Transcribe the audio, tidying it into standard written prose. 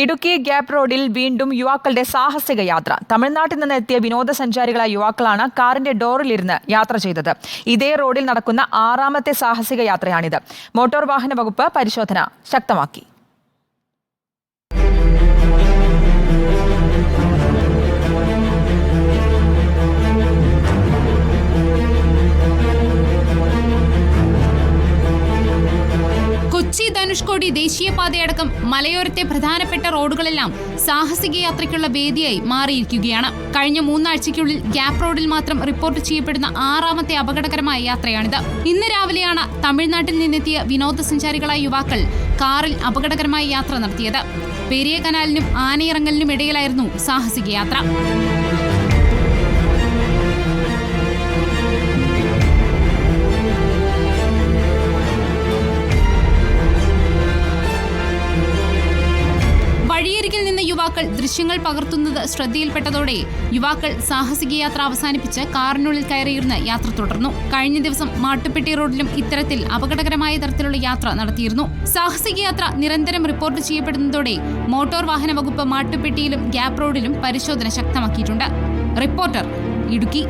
Idukki gap റോഡിൽ വീണ്ടും യുവാക്കളുടെ സാഹസിക യാത്ര. തമിഴ്നാട്ടിൽ നിന്ന് എത്തിയ വിനോദസഞ്ചാരികളായ യുവാക്കളാണ് കാറിന്റെ ഡോറിലിരുന്ന് യാത്ര ചെയ്തത്. ഇതേ റോഡിൽ നടക്കുന്ന 6ാമത്തെ സാഹസിക യാത്രയാണിത്. മോട്ടോർ വാഹന വകുപ്പ് പരിശോധന ശക്തമാക്കി. കൊച്ചി ധനുഷ്കോടി ദേശീയപാതയടക്കം മലയോരത്തെ പ്രധാനപ്പെട്ട റോഡുകളെല്ലാം സാഹസിക യാത്രയ്ക്കുള്ള വേദിയായി മാറിയിരിക്കുകയാണ്. കഴിഞ്ഞ 3 ആഴ്ചയ്ക്കുള്ളിൽ ഗ്യാപ് റോഡിൽ മാത്രം റിപ്പോർട്ട് ചെയ്യപ്പെടുന്ന 6ാമത്തെ അപകടകരമായ യാത്രയാണിത്. ഇന്ന് രാവിലെയാണ് തമിഴ്നാട്ടിൽ നിന്നെത്തിയ വിനോദസഞ്ചാരികളായ യുവാക്കൾ കാറിൽ അപകടകരമായ യാത്ര നടത്തിയത്. പെരിയ കനാലിനും ആനയിറങ്ങലിനും ഇടയിലായിരുന്നു സാഹസിക യാത്ര. വഴിയരികിൽ നിന്ന് യുവാക്കൾ ദൃശ്യങ്ങൾ പകർത്തുന്നത് ശ്രദ്ധയിൽപ്പെട്ടതോടെ യുവാക്കൾ സാഹസിക യാത്ര അവസാനിപ്പിച്ച് കാറിനുള്ളിൽ കയറിയിരുന്ന് യാത്ര തുടർന്നു. കഴിഞ്ഞ ദിവസം മാട്ടുപ്പെട്ടി റോഡിലും ഇത്തരത്തിൽ അപകടകരമായ തരത്തിലുള്ള യാത്ര നടത്തിയിരുന്നു. സാഹസിക യാത്ര നിരന്തരം റിപ്പോർട്ട് ചെയ്യപ്പെടുന്നതോടെ മോട്ടോർ വാഹന വകുപ്പ് മാട്ടുപ്പെട്ടിയിലും ഗ്യാപ് റോഡിലും പരിശോധന ശക്തമാക്കിയിട്ടുണ്ട്. റിപ്പോർട്ടർ, ഇടുക്കി.